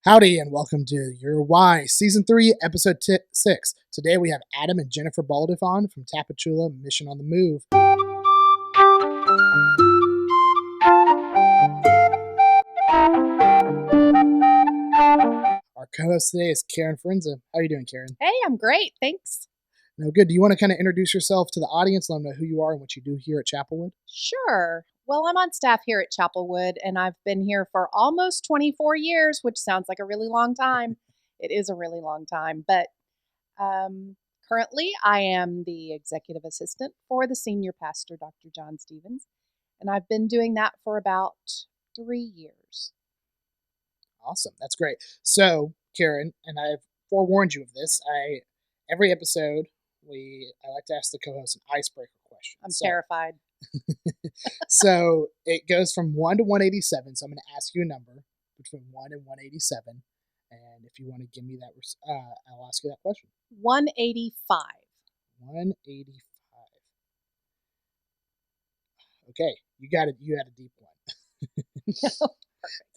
Howdy and welcome to Your Why, Season 3, Episode 6. Today we have Adam and Jennifer Balduff on from Tapachula Mission on the Move. Our co-host today is Karen Firenza. How are you doing, Karen? Hey, I'm great. Thanks. No, good. Do you want to kind of introduce yourself to the audience, let them know who you are and what you do here at Chapelwood? Sure. Well, I'm on staff here at Chapelwood, and I've been here for almost 24 years, which sounds like a really long time. It is a really long time, but currently I am the executive assistant for the senior pastor, Dr. John Stevens, and I've been doing that for about 3 years. Awesome. That's great. So, Karen, and I've forewarned you of this, every episode, I like to ask the co-host an icebreaker question. I'm terrified. So it goes from 1 to 187. So I'm going to ask you a number between 1 and 187. And if you want to give me that, I'll ask you that question. 185. 185. Okay, you got it. You had a deep one.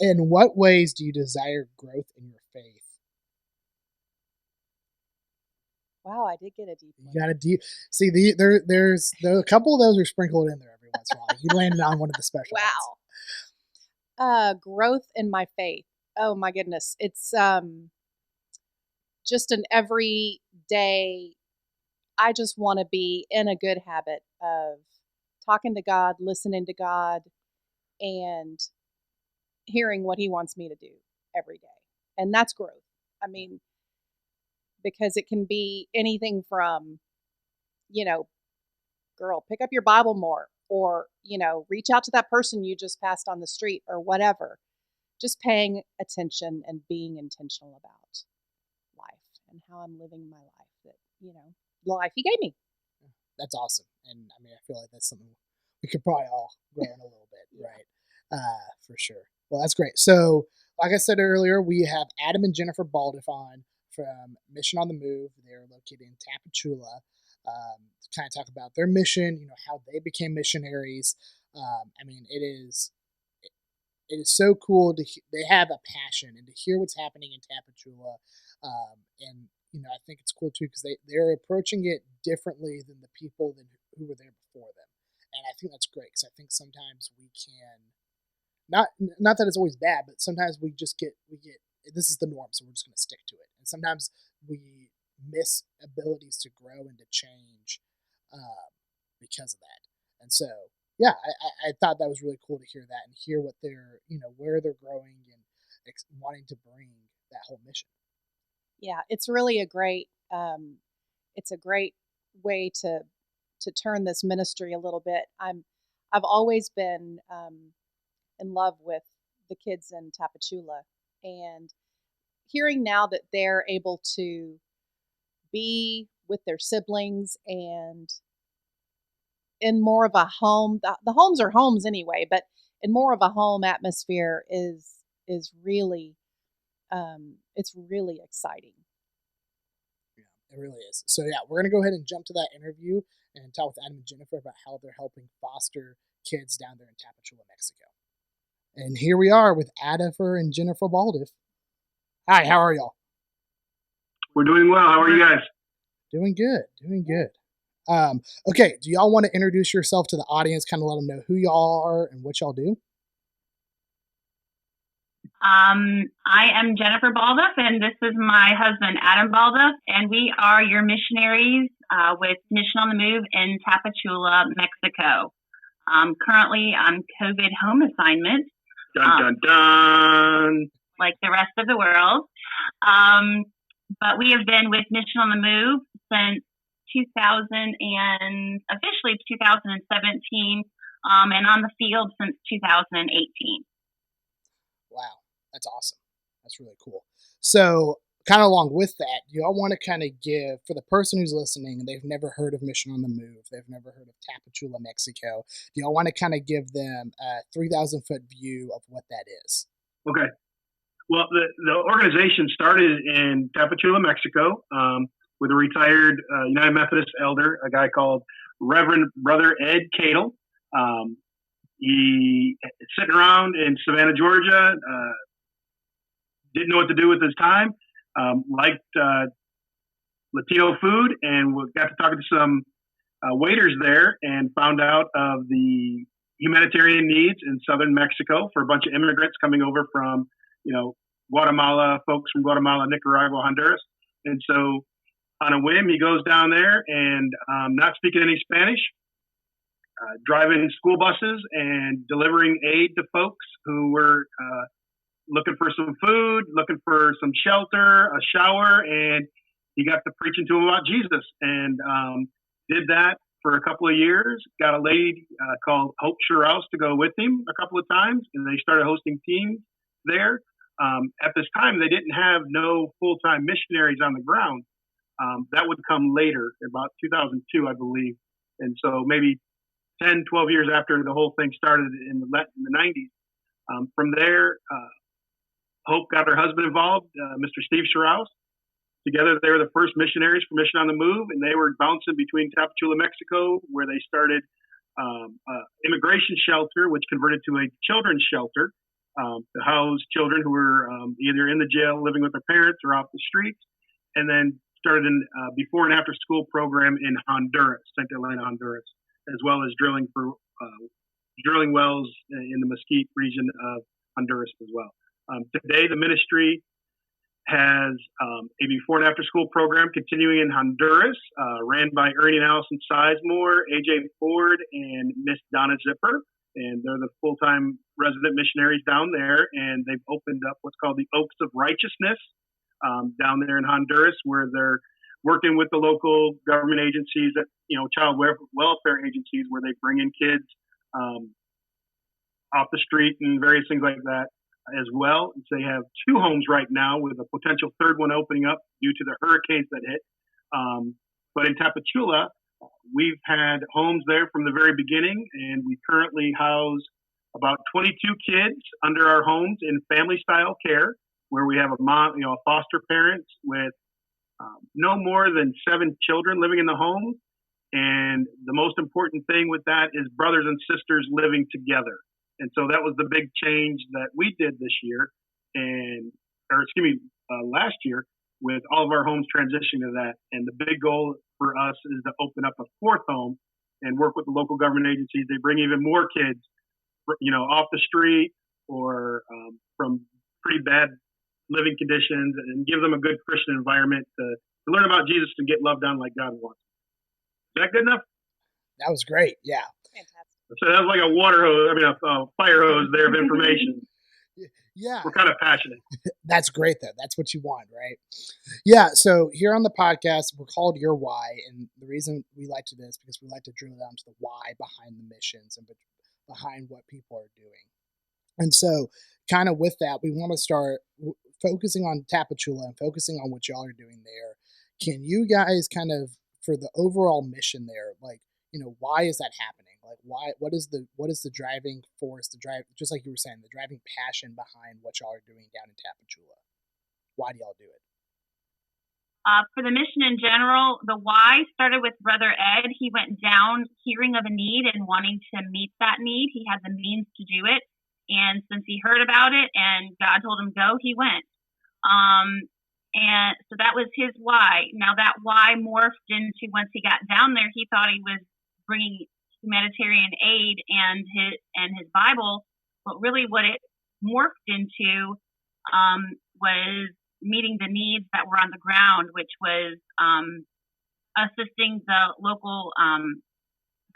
In what ways do you desire growth in your faith? Wow, I did get a deep one. You got a deep. See, there's a couple of those are sprinkled in there every once in a while. You landed on one of the special ones. Growth in my faith. Oh my goodness, it's just an everyday. I just want to be in a good habit of talking to God, listening to God, and hearing what He wants me to do every day, and that's growth. I mean, because it can be anything from, girl, pick up your Bible more, or, reach out to that person you just passed on the street, or whatever. Just paying attention and being intentional about life and how I'm living my life, that, the life He gave me. That's awesome. And I mean, I feel like that's something we could probably all grow in a little bit, right? For sure. Well, that's great. So, like I said earlier, we have Adam and Jennifer Balduff on from Mission on the Move. They're located in Tapachula. To kind of talk about their mission, how they became missionaries. I mean, it is so cool they have a passion, and to hear what's happening in Tapachula. And I think it's cool too because they're approaching it differently than the people who were there before them, and I think that's great because I think sometimes we can not that it's always bad, but sometimes we get this is the norm, so we're just going to stick to it, and sometimes we miss abilities to grow and to change because of that, and so. Yeah, I thought that was really cool to hear that and hear what they're, where they're growing and wanting to bring that whole mission. Yeah, it's really a great way to turn this ministry a little bit. I've always been in love with the kids in Tapachula, and hearing now that they're able to be with their siblings and in more of a home, the homes are homes anyway, but in more of a home atmosphere is really, it's really exciting. Yeah, it really is. So yeah, we're going to go ahead and jump to that interview and talk with Adam and Jennifer about how they're helping foster kids down there in Tapachula, Mexico. And here we are with Adam and Jennifer Balduff. Hi, how are y'all? We're doing well. How are you guys? Doing good. Okay, do y'all want to introduce yourself to the audience, kind of let them know who y'all are and what y'all do? I am Jennifer Balduff, and this is my husband, Adam Balduff, and we are your missionaries with Mission on the Move in Tapachula, Mexico. Currently on COVID home assignment. Dun, dun, dun. Like the rest of the world. But we have been with Mission on the Move since 2000 and officially 2017, and on the field since 2018. Wow, that's awesome. That's really cool. So, kind of along with that, do y'all want to kind of give, for the person who's listening and they've never heard of Mission on the Move, they've never heard of Tapachula, Mexico, do y'all want to kind of give them a 3,000-foot view of what that is? Okay. Well, the organization started in Tapachula, Mexico, with a retired United Methodist elder, a guy called Reverend Brother Ed Cadle. He sitting around in Savannah, Georgia, didn't know what to do with his time. Liked Latino food, and we got to talking to some waiters there, and found out of the humanitarian needs in southern Mexico for a bunch of immigrants coming over from, Guatemala, folks from Guatemala, Nicaragua, Honduras. And so on a whim, he goes down there and not speaking any Spanish, driving school buses and delivering aid to folks who were looking for some food, looking for some shelter, a shower, and he got to preaching to them about Jesus, and did that for a couple of years. Got a lady called Hope Sherrouse to go with him a couple of times, and they started hosting teams there. At this time, they didn't have no full-time missionaries on the ground. That would come later, about 2002, I believe. And so maybe 10, 12 years after the whole thing started in the 90s. From there, Hope got her husband involved, Mr. Steve Sherrouse. Together, they were the first missionaries for Mission on the Move, and they were bouncing between Tapachula, Mexico, where they started immigration shelter, which converted to a children's shelter to house children who were either in the jail, living with their parents, or off the streets, and then started an before and after school program in Honduras, St. Helena, Honduras, as well as drilling wells in the Mesquite region of Honduras as well. Today, the ministry has a before and after school program continuing in Honduras, ran by Ernie and Allison Sizemore, AJ Ford, and Miss Donna Zipper. And they're the full-time resident missionaries down there. And they've opened up what's called the Oaks of Righteousness down there in Honduras, where they're working with the local government agencies, child welfare agencies, where they bring in kids off the street and various things like that as well. And so they have 2 homes right now, with a potential 3rd one opening up due to the hurricanes that hit. But in Tapachula, we've had homes there from the very beginning, and we currently house about 22 kids under our homes in family-style care, where we have a mom, foster parents with no more than 7 children living in the home. And the most important thing with that is brothers and sisters living together. And so that was the big change that we did this year, last year, with all of our homes transitioning to that. And the big goal for us is to open up a 4th home and work with the local government agencies. They bring even more kids, off the street or from pretty bad living conditions, and give them a good Christian environment to learn about Jesus and get loved on like God wants. Is that good enough? That was great. Yeah. Fantastic. So that was like a fire hose there of information. Yeah. We're kind of passionate. That's great, though. That's what you want, right? Yeah. So here on the podcast, we're called Your Why. And the reason we like to do this, because we like to drill down to the why behind the missions and behind what people are doing. And so kind of with that, we want to start focusing on Tapachula and focusing on what y'all are doing there. Can you guys kind of, for the overall mission there, why is that happening? Like, what is the driving force, just like you were saying, the driving passion behind what y'all are doing down in Tapachula? Why do y'all do it? For the mission in general, the why started with Brother Ed. He went down hearing of a need and wanting to meet that need. He had the means to do it. And since he heard about it and God told him go, he went. And so that was his why. Now that why morphed into, once he got down there, he thought he was bringing humanitarian aid and his Bible, but really what it morphed into was meeting the needs that were on the ground, which was assisting the local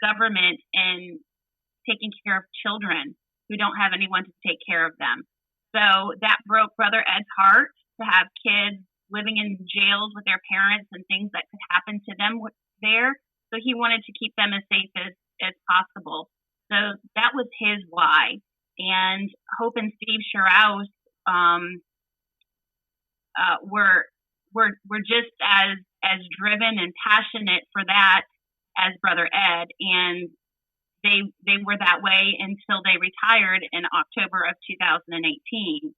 government in taking care of children who don't have anyone to take care of them. So that broke Brother Ed's heart, to have kids living in jails with their parents and things that could happen to them there. So he wanted to keep them as safe as possible. So that was his why. And Hope and Steve Sherrouse were just as driven and passionate for that as Brother Ed. And they were that way until they retired in October of 2018.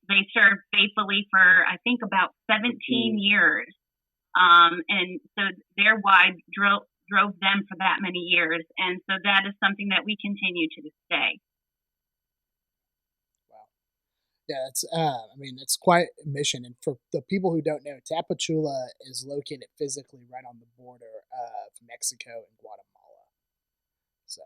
They served faithfully for, I think, about 17 years. And so their why drove them for that many years. And so that is something that we continue to this day. Wow. Yeah, it's I mean, it's quite a mission. And for the people who don't know, Tapachula is located physically right on the border of Mexico and Guatemala. So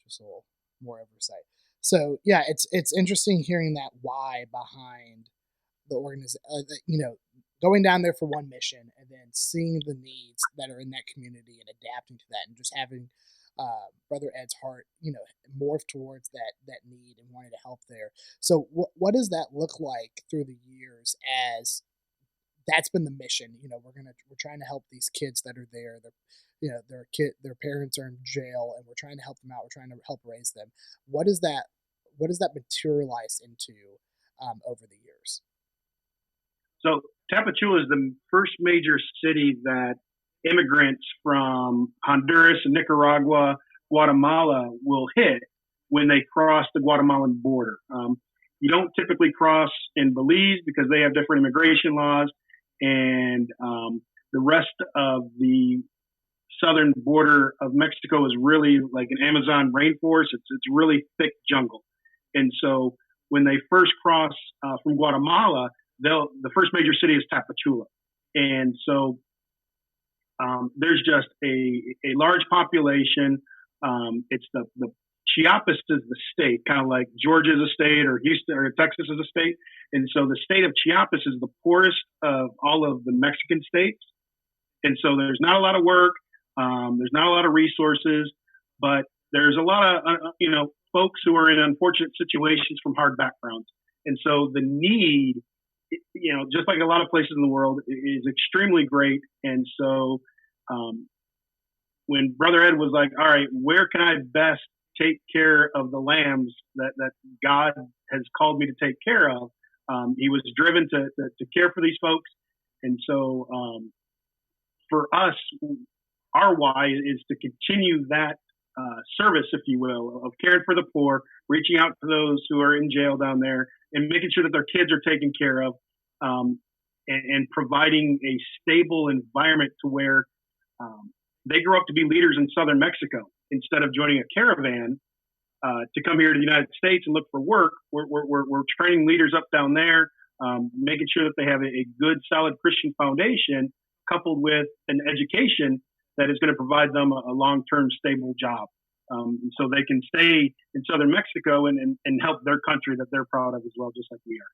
just a little more oversight. So yeah, it's interesting hearing that why behind the organization. Going down there for one mission and then seeing the needs that are in that community and adapting to that, and just having Brother Ed's heart, morph towards that need and wanting to help there. So what does that look like through the years as that's been the mission? We're trying to help these kids that are there. Their parents are in jail, and we're trying to help them out. We're trying to help raise them. What is that? What does that materialize into over the years? So Tapachula is the first major city that immigrants from Honduras and Nicaragua, Guatemala will hit when they cross the Guatemalan border. You don't typically cross in Belize because they have different immigration laws, and the rest of the southern border of Mexico is really like an Amazon rainforest. It's really thick jungle, and so when they first cross from Guatemala, the first major city is Tapachula, and so there's just a large population. It's the Chiapas is the state, kind of like Georgia is a state or Houston or Texas is a state, and so the state of Chiapas is the poorest of all of the Mexican states, and so there's not a lot of work, there's not a lot of resources, but there's a lot of folks who are in unfortunate situations from hard backgrounds, and so the need, just like a lot of places in the world, is extremely great. And so when Brother Ed was like, all right, where can I best take care of the lambs that God has called me to take care of? He was driven to care for these folks. And so for us, our why is to continue that service, if you will, of caring for the poor, reaching out to those who are in jail down there, and making sure that their kids are taken care of, and providing a stable environment to where they grow up to be leaders in southern Mexico instead of joining a caravan to come here to the United States and look for work. We're training leaders up down there, making sure that they have a good, solid Christian foundation coupled with an education that is going to provide them a long-term stable job. So they can stay in southern Mexico and help their country that they're proud of as well, just like we are.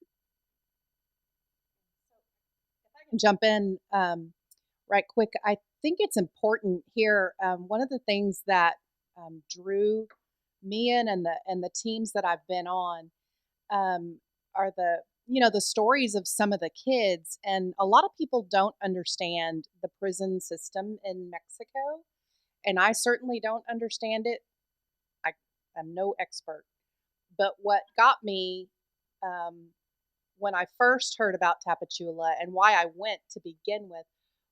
If I can jump in right quick, I think it's important here. One of the things that drew me in and the teams that I've been on are the stories of some of the kids, and a lot of people don't understand the prison system in Mexico, and I certainly don't understand it. I'm no expert, but what got me when I first heard about Tapachula and why I went to begin with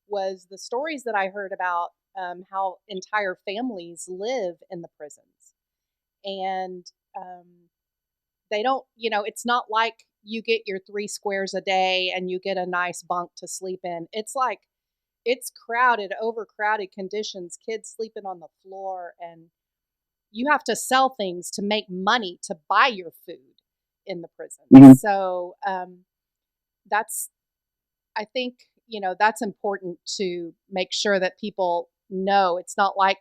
was the stories that I heard about how entire families live in the prisons, and they don't, it's not like you get your 3 squares a day and you get a nice bunk to sleep in. It's like it's crowded, overcrowded conditions, kids sleeping on the floor, and you have to sell things to make money to buy your food in the prison. Mm-hmm. So that's, I think, that's important to make sure that people know. It's not like,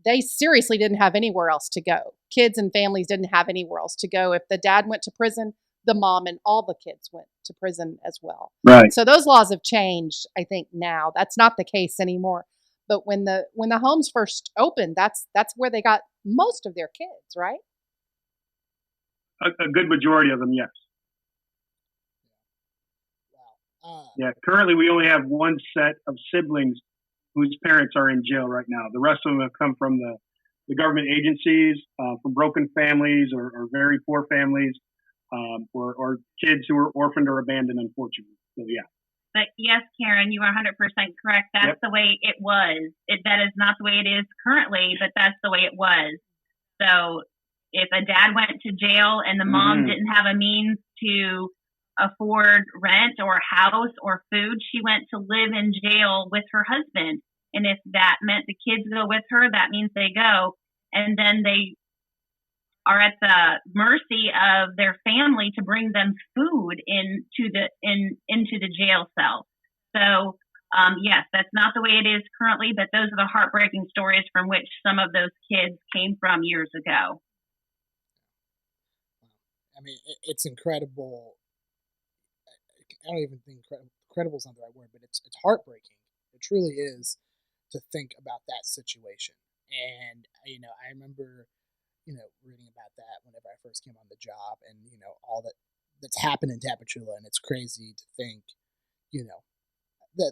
they seriously didn't have anywhere else to go. Kids and families didn't have anywhere else to go. If the dad went to prison, the mom and all the kids went to prison as well. Right. So those laws have changed, I think, now. That's not the case anymore. But when the homes first opened, that's where they got most of their kids, right? A good majority of them, yes. Wow. Yeah. Currently, we only have one set of siblings whose parents are in jail right now. The rest of them have come from the government agencies, from broken families or very poor families, or kids who were orphaned or abandoned, unfortunately. So, yeah. But yes, Karen, you are 100% correct. That's the way it was. That is not the way it is currently, but that's the way it was. So if a dad went to jail and the mom didn't have a means to afford rent or house or food, she went to live in jail with her husband. And if that meant the kids go with her, that means they go. And then they are at the mercy of their family to bring them food into the jail cell. So yes, that's not the way it is currently, but those are the heartbreaking stories from which some of those kids came from years ago. I mean, it's incredible. I don't even think incredible is not the right word, but it's heartbreaking. It truly is to think about that situation. And I remember reading about that whenever I first came on the job, and all that's happened in Tapachula, and it's crazy to think,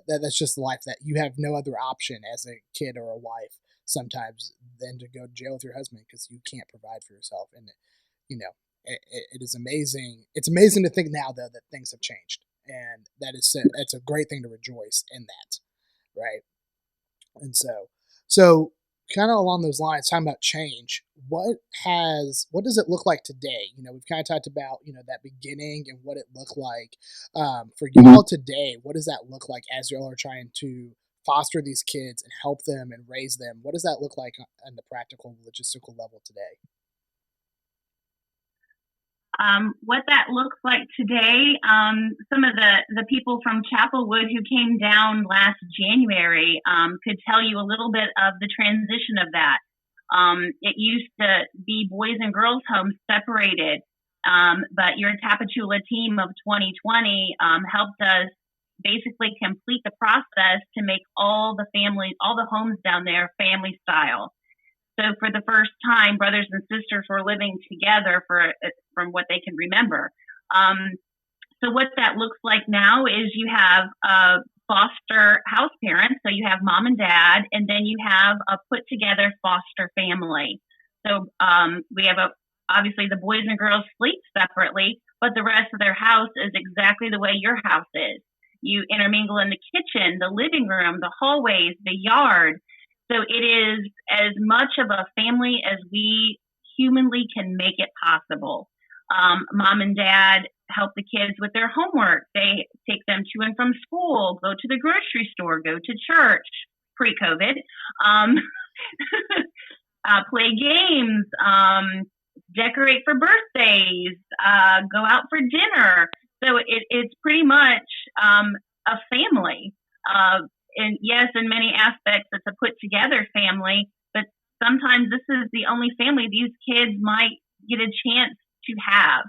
that's just the life, that you have no other option as a kid or a wife sometimes than to go to jail with your husband because you can't provide for yourself. And it is amazing. It's amazing to think now, though, that things have changed, and that's a great thing to rejoice in that, right? And so kind of along those lines, talking about change, what does it look like today? We've kind of talked about that beginning and what it looked like for y'all today. What does that look like as y'all are trying to foster these kids and help them and raise them? What does that look like on the practical, logistical level today? What that looks like today, some of the people from Chapelwood who came down last January could tell you a little bit of the transition of that. It used to be boys and girls homes separated, but your Tapachula team of 2020 helped us basically complete the process to make all the homes down there family style. So for the first time, brothers and sisters were living together from what they can remember. So what that looks like now is you have foster house parents. So you have mom and dad, and then you have a put together foster family. So we have obviously the boys and girls sleep separately, but the rest of their house is exactly the way your house is. You intermingle in the kitchen, the living room, the hallways, the yard. So it is as much of a family as we humanly can make it possible. Mom and dad help the kids with their homework. They take them to and from school, go to the grocery store, go to church, pre-COVID, play games, decorate for birthdays, go out for dinner. So it's pretty much a family. And yes, in many aspects, it's a put together family, but sometimes this is the only family these kids might get a chance to have,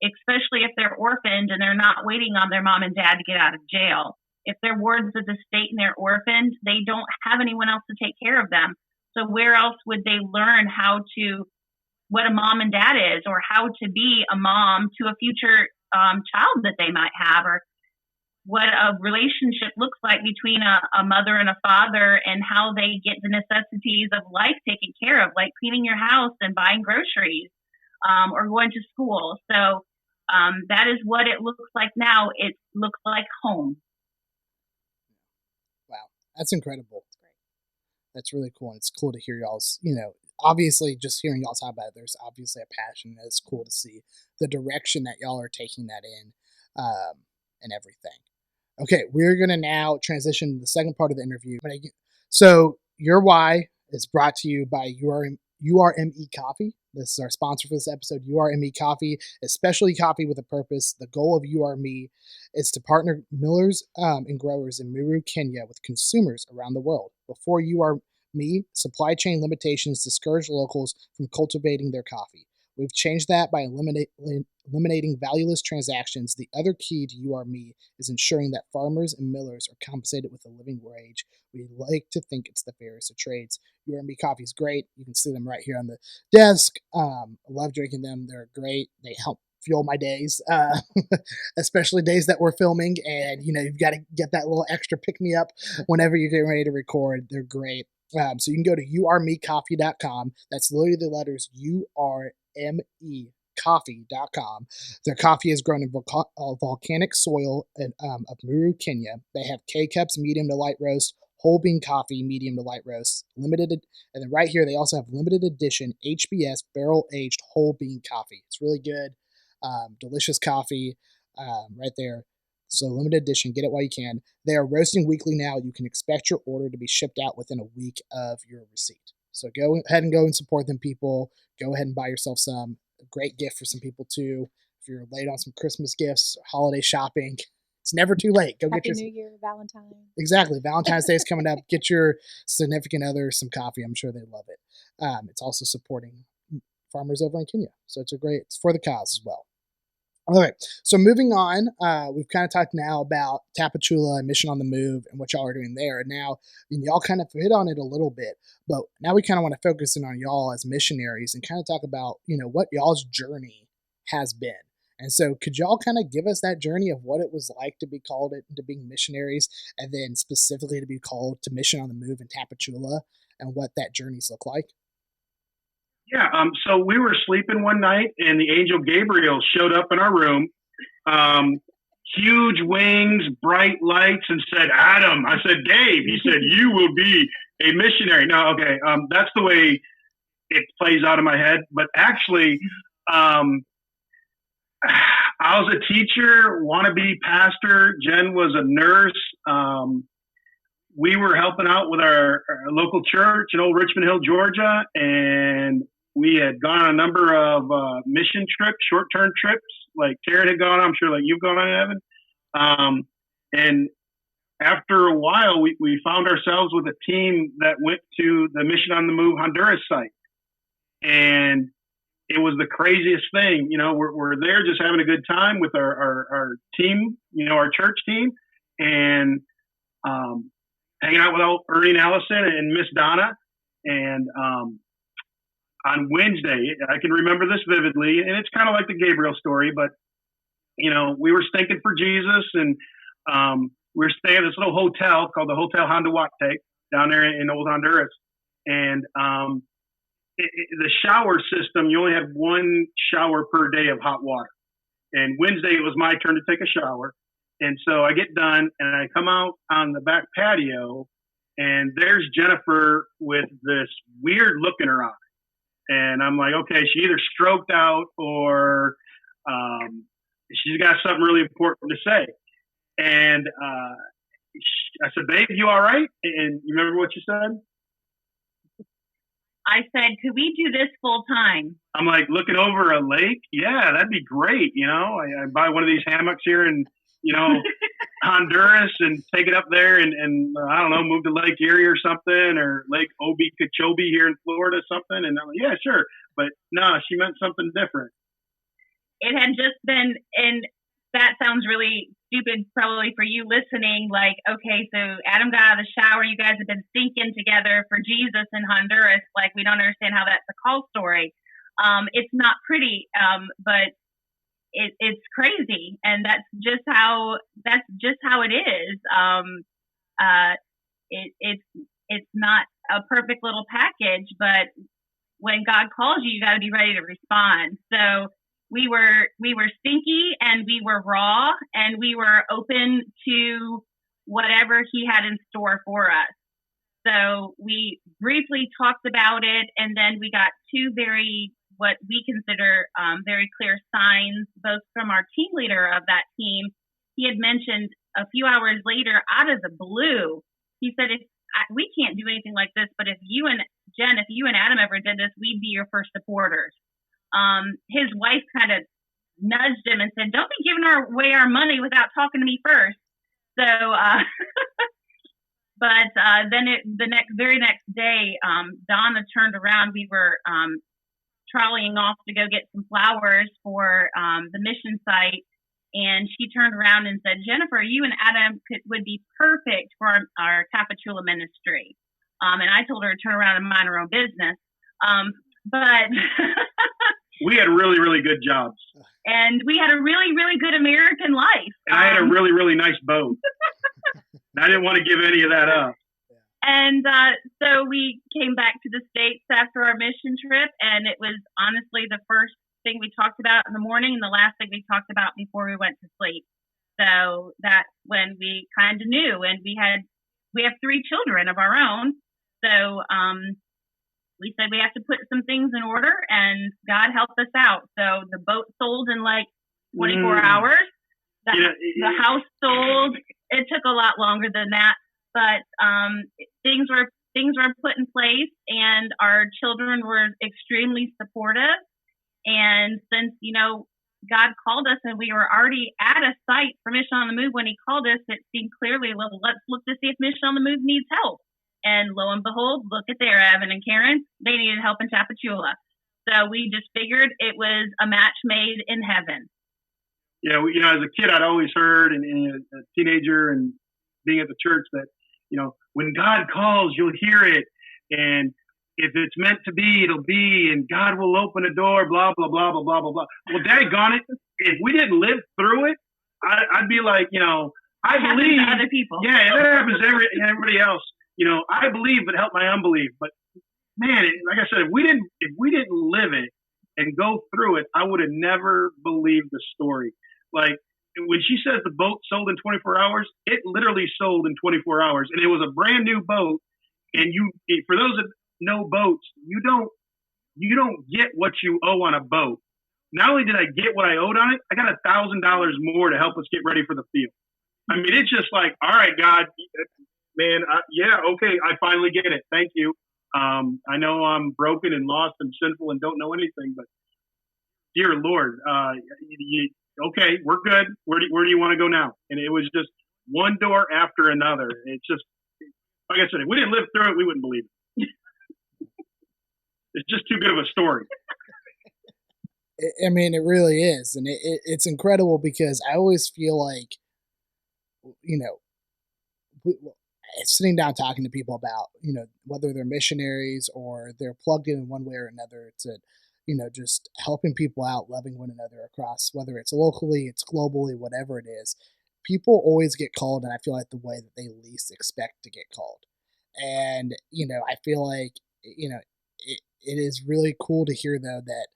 especially if they're orphaned and they're not waiting on their mom and dad to get out of jail. If they're wards of the state and they're orphaned, they don't have anyone else to take care of them. So where else would they learn what a mom and dad is, or how to be a mom to a future child that they might have, or what a relationship looks like between a mother and a father, and how they get the necessities of life taken care of, like cleaning your house and buying groceries, or going to school. So that is what it looks like now. It looks like home. Wow, that's incredible. That's great. That's really cool, and it's cool to hear y'all's, obviously just hearing y'all talk about it, there's obviously a passion, and it's cool to see the direction that y'all are taking that in, and everything. Okay, we're going to now transition to the second part of the interview. So, Your Why is brought to you by URME Coffee. This is our sponsor for this episode. URME Coffee, a specialty coffee with a purpose. The goal of URME is to partner millers and growers in Meru, Kenya with consumers around the world. Before URME, supply chain limitations discourage locals from cultivating their coffee. We've changed that by eliminating valueless transactions. The other key to URME is ensuring that farmers and millers are compensated with a living wage. We like to think it's the fairest of trades. URME coffee is great. You can see them right here on the desk. I love drinking them. They're great. They help fuel my days, especially days that we're filming, and you've got to get that little extra pick-me-up whenever you're getting ready to record. They're great. So you can go to urmecoffee.com. That's literally the letters URME.coffee.com. Their coffee is grown in volcanic soil of Meru, Kenya. They have K-Cups, medium to light roast, whole bean coffee, medium to light roast, and then right here they also have limited edition HBS barrel aged whole bean coffee. It's really good, delicious coffee right there. So limited edition, get it while you can. They are roasting weekly now. You can expect your order to be shipped out within a week of your receipt. So go ahead and support them, people. Go ahead and buy yourself some. A great gift for some people too. If you're late on some Christmas gifts, holiday shopping, it's never too late. Go Happy get your New Year, Valentine. Exactly. Valentine's Day is coming up. Get your significant other some coffee. I'm sure they love it. It's also supporting farmers over in Kenya, so it's for the cause as well. All right, so moving on, we've kind of talked now about Tapachula and Mission on the Move and what y'all are doing there. And now, y'all kind of hit on it a little bit, but now we kind of want to focus in on y'all as missionaries and kind of talk about, what y'all's journey has been. And so could y'all kind of give us that journey of what it was like to be called into being missionaries, and then specifically to be called to Mission on the Move in Tapachula, and what that journeys look like? Yeah, so we were sleeping one night, and the angel Gabriel showed up in our room, huge wings, bright lights, and said, "Adam." I said, "Dave." He said, "You will be a missionary." No, okay, that's the way it plays out in my head. But actually, I was a teacher, wannabe pastor. Jen was a nurse. We were helping out with our local church in Old Richmond Hill, Georgia, and we had gone on a number of mission trips, short-term trips, like Karen had gone on, I'm sure like you've gone on, Evan. And after a while, we found ourselves with a team that went to the Mission on the Move Honduras site. And it was the craziest thing. We're there just having a good time with our team, our church team, and hanging out with Ernie and Allison and Miss Donna. And on Wednesday, I can remember this vividly, and it's kind of like the Gabriel story, but, we were stinking for Jesus, and we were staying at this little hotel called the Hotel Honduarte down there in Old Honduras. And the shower system, you only had one shower per day of hot water. And Wednesday, it was my turn to take a shower. And so I get done, and I come out on the back patio, and there's Jennifer with this weird look in her eye. And I'm like, okay, she either stroked out or she's got something really important to say. And I said, "Babe, you all right?" And you remember what you said? I said, "Could we do this full time?" I'm like, looking over a lake? Yeah, that'd be great. I buy one of these hammocks here in, Honduras and take it up there and I don't know, move to Lake Erie or something, or Lake Okeechobee here in Florida or something. And I'm like, yeah, sure. But no, she meant something different. It had just been, and that sounds really stupid probably for you listening, like, okay, so Adam got out of the shower, you guys have been stinking together for Jesus in Honduras, like we don't understand how that's a call story. It's not pretty, but it's crazy, and that's just how it is. It's not a perfect little package, but when God calls you, you got to be ready to respond. So we were stinky, and we were raw, and we were open to whatever He had in store for us. So we briefly talked about it, and then we got two what we consider very clear signs, both from our team leader of that team. He had mentioned a few hours later, out of the blue, he said, "We can't do anything like this, but if you and Adam ever did this, we'd be your first supporters." His wife kind of nudged him and said, "Don't be giving away our money without talking to me first." So, but then the very next day, Donna turned around. We were trolleying off to go get some flowers for the mission site, and she turned around and said, "Jennifer, you and Adam would be perfect for our Tapachula ministry." And I told her to turn around and mind her own business. But we had really, really good jobs. And we had a really, really good American life. And I had a really, really nice boat. And I didn't want to give any of that up. And so we came back to the States after our mission trip, and it was honestly the first thing we talked about in the morning and the last thing we talked about before we went to sleep. So that's when we kind of knew, and we have 3 children of our own. So we said we have to put some things in order, and God helped us out. So the boat sold in like 24 hours. The house sold. It took a lot longer than that, but things were things were put in place, and our children were extremely supportive. And since, God called us and we were already at a site for Mission on the Move when he called us, it seemed clearly, well, let's look to see if Mission on the Move needs help. And lo and behold, look at there, Evan and Karen, they needed help in Tapachula. So we just figured it was a match made in heaven. Yeah, as a kid, I'd always heard, and a teenager, and being at the church, that when God calls, you'll hear it, and if it's meant to be, it'll be, and God will open a door, blah blah blah blah blah blah blah. Well, daggone it, if we didn't live through it, I'd be like, I believe. To other people. Yeah, that happens to everybody else. I believe, but help my unbelief. But man, like I said, if we didn't live it and go through it, I would have never believed the story. Like when she says the boat sold in 24 hours, it literally sold in 24 hours, and it was a brand new boat. And for those that know boats, you don't get what you owe on a boat. Not only did I get what I owed on it, I got $1,000 more to help us get ready for the field. I mean, it's just like, all right, God, man, yeah, okay, I finally get it. Thank you. I know I'm broken and lost and sinful and don't know anything, but dear Lord, okay, we're good. Where do you want to go now? And it was just one door after another. It's just, like I said, if we didn't live through it, we wouldn't believe it. It's just too good of a story. I mean, it really is. And it's incredible because I always feel like, sitting down talking to people about, whether they're missionaries or they're plugged in one way or another to, just helping people out, loving one another across, whether it's locally, it's globally, whatever it is. People always get called, and I feel like the way that they least expect to get called. And, I feel like, it is really cool to hear, though, that,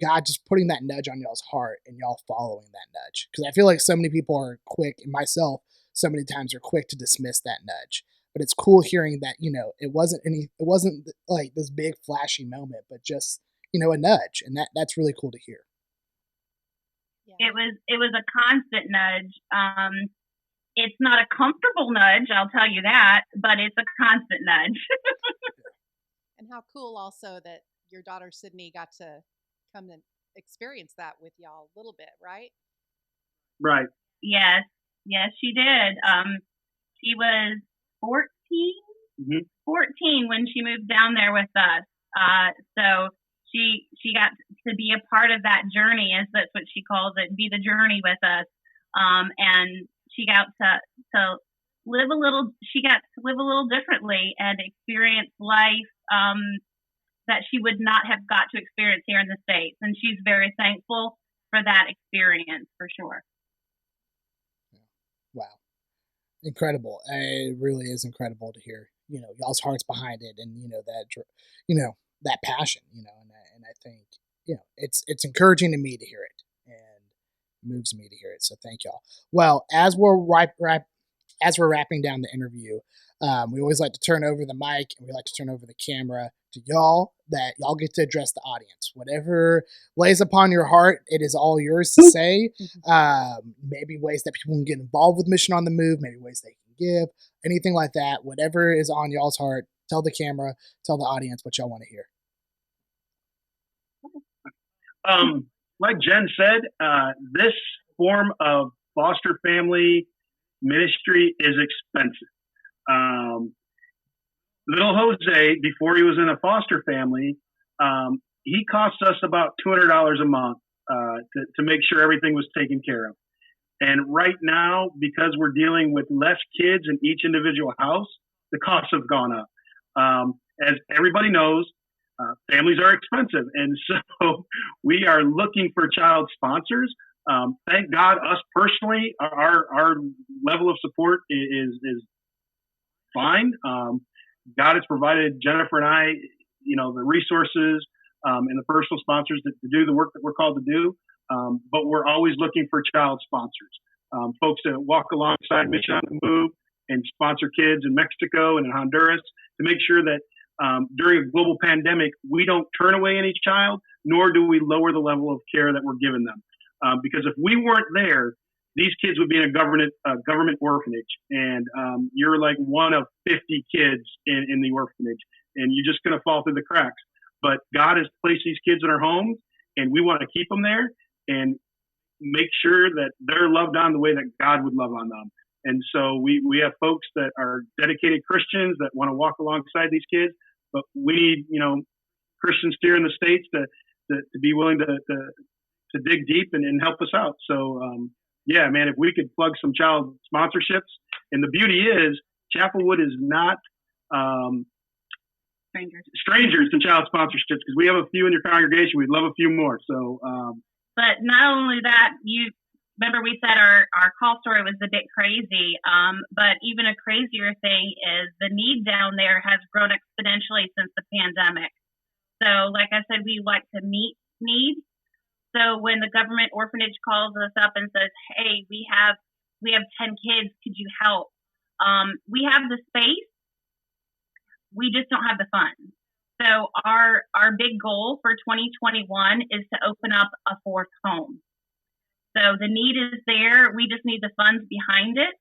God just putting that nudge on y'all's heart and y'all following that nudge. Because I feel like so many people are quick, and myself so many times are quick to dismiss that nudge. But it's cool hearing that, it wasn't like this big flashy moment, but just, a nudge. And that's really cool to hear. Yeah. It was a constant nudge. It's not a comfortable nudge, I'll tell you that, but it's a constant nudge. And how cool also that your daughter Sydney got to come and experience that with y'all a little bit, right? Right. Yes, she did. She was 14, 14 when she moved down there with us. So she got to be a part of that journey, as that's what she calls it, be the journey with us. And she got to live a little. She got to live a little differently and experience life that she would not have got to experience here in the States. And she's very thankful for that experience, for sure. Wow. Incredible. It really is incredible to hear, y'all's hearts behind it, and, that passion, and I think, it's encouraging to me to hear it, and moves me to hear it. So thank y'all. Well, as we're wrapping down the interview, we always like to turn over the mic, and we like to turn over the camera to y'all, that y'all get to address the audience. Whatever lays upon your heart, it is all yours to say. Maybe ways that people can get involved with Mission on the Move, maybe ways they can give, anything like that. Whatever is on y'all's heart, tell the camera, tell the audience what y'all want to hear. Like Jen said, this form of foster family ministry is expensive. Little Jose, before he was in a foster family, he cost us about $200 a month to make sure everything was taken care of. And right now, because we're dealing with less kids in each individual house, the costs have gone up. As everybody knows, families are expensive. And so we are looking for child sponsors. Thank God, us personally, our level of support is fine. God has provided Jennifer and I, the resources and the personal sponsors to do the work that we're called to do. But we're always looking for child sponsors, folks that walk alongside Mission on the Move and sponsor kids in Mexico and in Honduras to make sure that during a global pandemic, we don't turn away any child, nor do we lower the level of care that we're giving them. Because if we weren't there, these kids would be in a government orphanage, and you're like one of 50 kids in the orphanage, and you're just going to fall through the cracks. But God has placed these kids in our homes, and we want to keep them there and make sure that they're loved on the way that God would love on them. And so we have folks that are dedicated Christians that want to walk alongside these kids, but we need, Christians here in the States to be willing to dig deep and help us out. So, yeah, man, if we could plug some child sponsorships. And the beauty is Chapelwood is not strangers to child sponsorships, because we have a few in your congregation. We'd love a few more. So, but not only that, you remember we said our call story was a bit crazy, but even a crazier thing is the need down there has grown exponentially since the pandemic. So, like I said, we like to meet need. So when the government orphanage calls us up and says, "Hey, we have 10 kids, could you help?" We have the space, we just don't have the funds. So our big goal for 2021 is to open up a 4th home. So the need is there. We just need the funds behind it.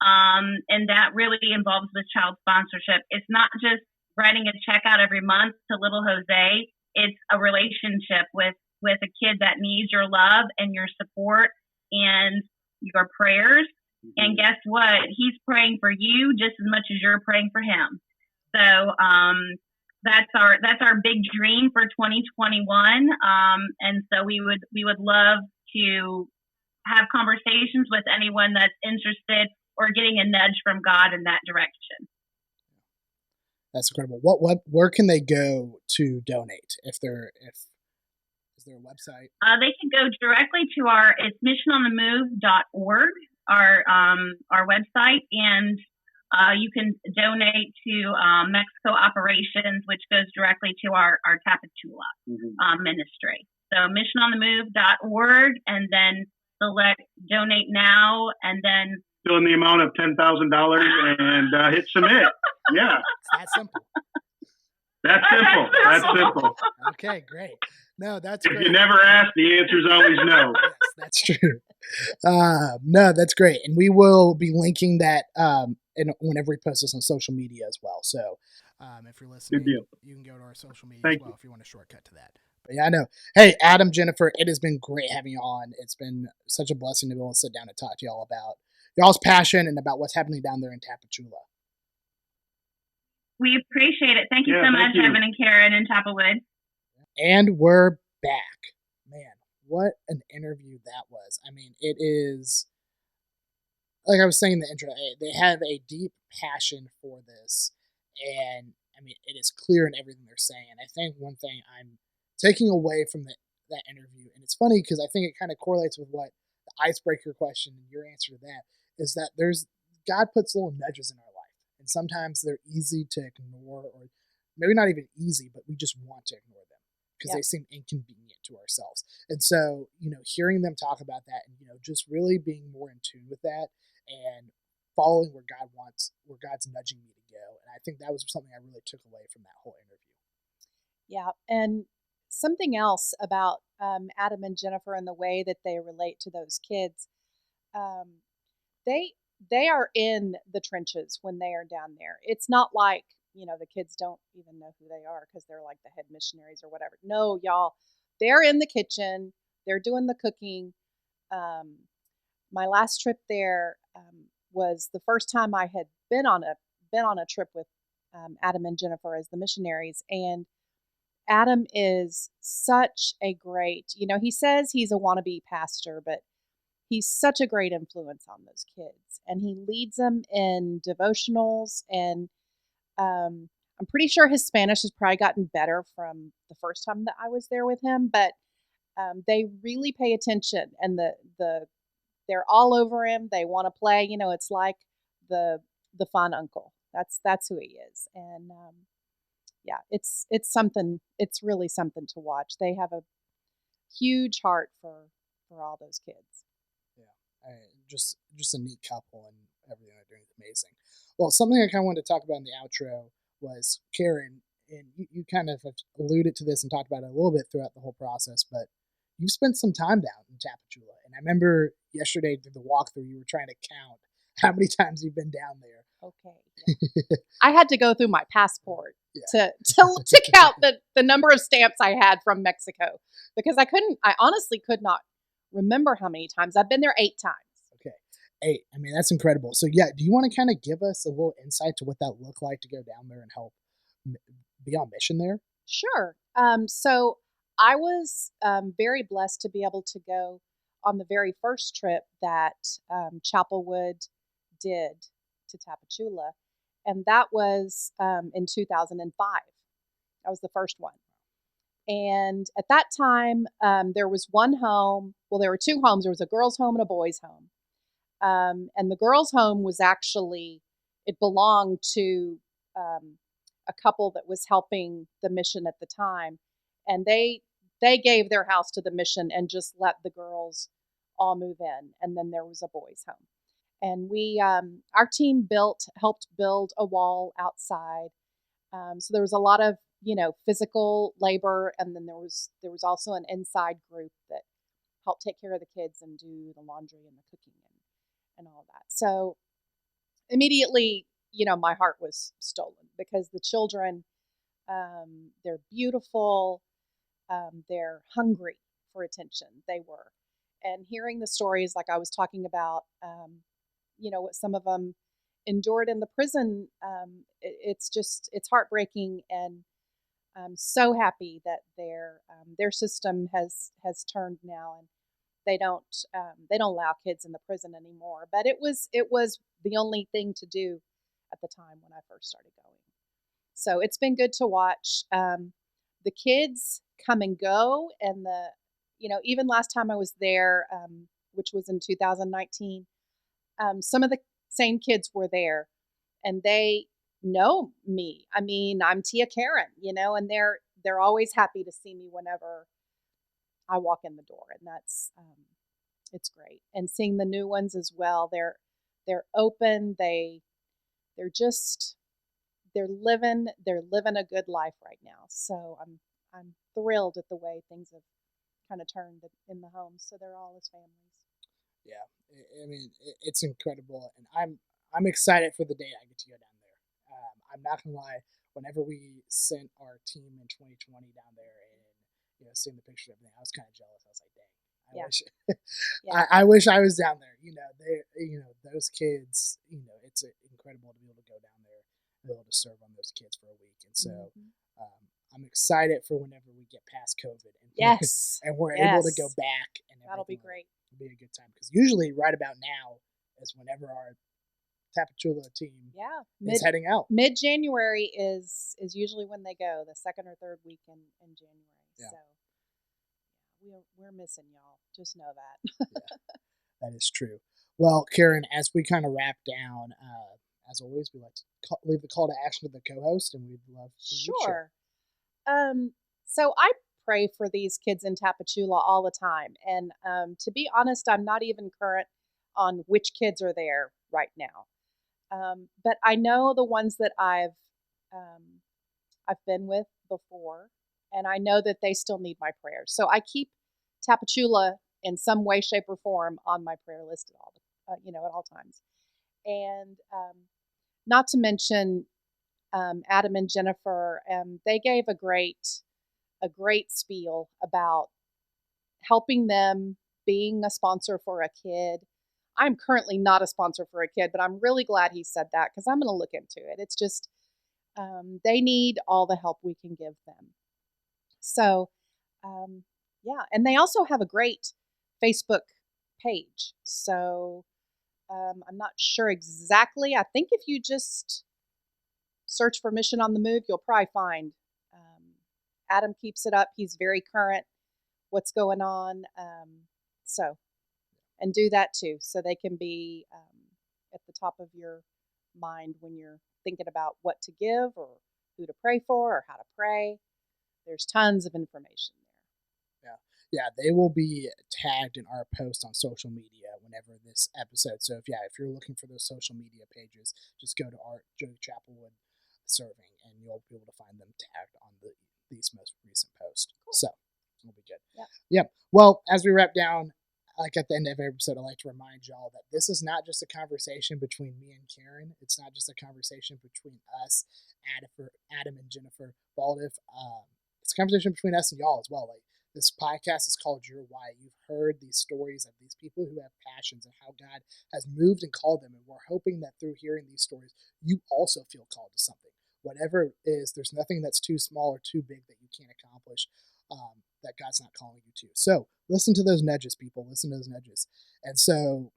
And that really involves the child sponsorship. It's not just writing a check out every month to little Jose. It's a relationship with a kid that needs your love and your support and your prayers. And guess what? He's praying for you just as much as you're praying for him. So that's our big dream for 2021. And so we would love to have conversations with anyone that's interested or getting a nudge from God in that direction. That's incredible. Where can they go to donate? Is there a website? They can go directly to it's missiononthemove.org, our website, and you can donate to Mexico Operations, which goes directly to our Tapachula ministry. So missiononthemove.org, and then select donate now, and then fill in the amount of $10,000 and hit submit. Yeah. It's that simple. That's simple. That's simple. Okay, great. No, that's if great. you never ask, the answer is always no. Yes, that's true. No, that's great. And we will be linking that whenever we post this on social media as well. So if you're listening, you can go to our social media as well if you want a shortcut to that. But yeah, I know. Hey, Adam, Jennifer, it has been great having you on. It's been such a blessing to be able to sit down and talk to y'all about y'all's passion and about what's happening down there in Tapachula. We appreciate it. Thank you so much, Evan and Karen in Chapelwood. And we're back. Man, what an interview that was. I mean, it is, like I was saying in the intro, they have a deep passion for this. And, I mean, it is clear in everything they're saying. I think one thing I'm taking away from that interview, and it's funny because I think it kind of correlates with what the icebreaker question and your answer to that, is that God puts little nudges in our life. And sometimes they're easy to ignore, or maybe not even easy, but we just want to ignore them because they seem inconvenient to ourselves. And so, hearing them talk about that and, just really being more in tune with that and following where God wants, where God's nudging me to go. And I think that was something I really took away from that whole interview. Yeah. And something else about Adam and Jennifer and the way that they relate to those kids, they are in the trenches when they are down there. It's not like, the kids don't even know who they are because they're like the head missionaries or whatever. No, y'all, they're in the kitchen. They're doing the cooking. My last trip there was the first time I had been on a trip with Adam and Jennifer as the missionaries. And Adam is such a great, he says he's a wannabe pastor, but he's such a great influence on those kids. And he leads them in devotionals. And I'm pretty sure his Spanish has probably gotten better from the first time that I was there with him. But they really pay attention. And they're all over him. They want to play. It's like the fun uncle. That's who he is. And yeah, it's something. It's really something to watch. They have a huge heart for all those kids. Yeah, just a neat couple, and everything they're doing is amazing. Well, something I kind of wanted to talk about in the outro was Karen, and you kind of have alluded to this and talked about it a little bit throughout the whole process, but you've spent some time down in Tapachula, and I remember yesterday through the walkthrough, you were trying to count how many times you've been down there. Okay. Yeah. I had to go through my passport Yeah. to count the number of stamps I had from Mexico, because I honestly could not remember how many times. I've been there 8 times. Okay. 8. I mean, that's incredible. So yeah, do you want to kind of give us a little insight to what that looked like to go down there and help be on mission there? Sure. So I was very blessed to be able to go on the very first trip that Chapelwood did to Tapachula, and that was in 2005. That was the first one. And at that time, there was one home. Well, there were 2 homes. There was a girls' home and a boys' home. And the girls' home was actually, it belonged to a couple that was helping the mission at the time, and they gave their house to the mission and just let the girls all move in. And then there was a boys' home, and we our team helped build a wall outside. So there was a lot of physical labor, and then there was also an inside group that helped take care of the kids and do the laundry and the cooking and all that. So immediately, my heart was stolen, because the children, they're beautiful, they're hungry for attention. They were. And hearing the stories, like I was talking about, what some of them endured in the prison, it's heartbreaking. And I'm so happy that their system has turned now, and they don't allow kids in the prison anymore. But it was the only thing to do at the time when I first started going. So it's been good to watch the kids come and go, and even last time I was there, which was in 2019, some of the same kids were there, and they know me. I mean, I'm Tia Karen, and they're always happy to see me whenever I walk in the door, and that's it's great. And seeing the new ones as well, they're open, they're living a good life right now. So I'm thrilled at the way things have kind of turned in the homes. So they're all as families. Yeah, I mean, it's incredible, and I'm excited for the day I get to go down there. I'm not gonna lie. Whenever we sent our team in 2020 down there, and seeing the picture of everything, I was kind of jealous. I was like, dang, I wish, I wish I was down there. Those kids. It's incredible to be able to go down there, and be able to serve on those kids for a week, and so. I'm excited for whenever we get past COVID and we're able to go back, and that'll be great. It'll be a good time, because usually right about now is whenever our Tapachula team is heading out. Mid-January is usually when they go, the 2nd or 3rd week in January. Yeah. So we're missing y'all. Just know that. That is true. Well, Karen, as we kind of wrap down, as always, we like to leave the call to action to the co-host, and we'd love to Sure. So I pray for these kids in Tapachula all the time. And to be honest, I'm not even current on which kids are there right now. But I know the ones that I've been with before, and I know that they still need my prayers. So I keep Tapachula in some way, shape, or form on my prayer list at all times. And not to mention Adam and Jennifer, they gave a great spiel about helping them, being a sponsor for a kid. I'm currently not a sponsor for a kid, but I'm really glad he said that, because I'm going to look into it. It's just they need all the help we can give them. So, and they also have a great Facebook page. So I'm not sure exactly. I think if you just search for Mission on the Move, you'll probably find. Adam keeps it up. He's very current what's going on. And do that too, so they can be at the top of your mind when you're thinking about what to give, or who to pray for, or how to pray. There's tons of information there. Yeah, they will be tagged in our post on social media whenever this episode. So if you're looking for those social media pages, just go to our Joey Chapelwood serving, and you'll be able to find them tagged on these most recent posts. Cool. So it'll be good. Yeah. Well, as we wrap down, like at the end of every episode, I like to remind y'all that this is not just a conversation between me and Karen. It's not just a conversation between us, Adam and Jennifer Balduff. It's a conversation between us and y'all as well. Like, this podcast is called Your Why. You've heard these stories of these people who have passions and how God has moved and called them. And we're hoping that through hearing these stories, you also feel called to something. Whatever it is, there's nothing that's too small or too big that you can't accomplish, that God's not calling you to. So listen to those nudges, people. Listen to those nudges. And so,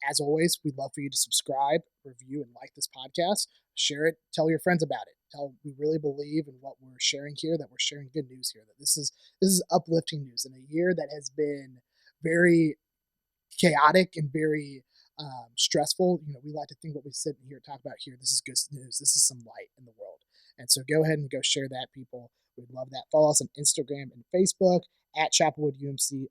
as always, we'd love for you to subscribe, review, and like this podcast. Share it. Tell your friends about it. We really believe in what we're sharing here, that we're sharing good news here, that this is uplifting news in a year that has been very chaotic and very stressful. We like to think what we sit here and talk about here, this is good news. This is some light in the world. And so go ahead and go share that, people. We'd love that. Follow us on Instagram and Facebook at Chapelwood UMC,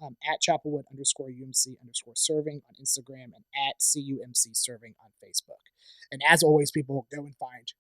at Chapelwood_UMC_serving on Instagram, and at CUMC serving on Facebook. And as always, people, go and find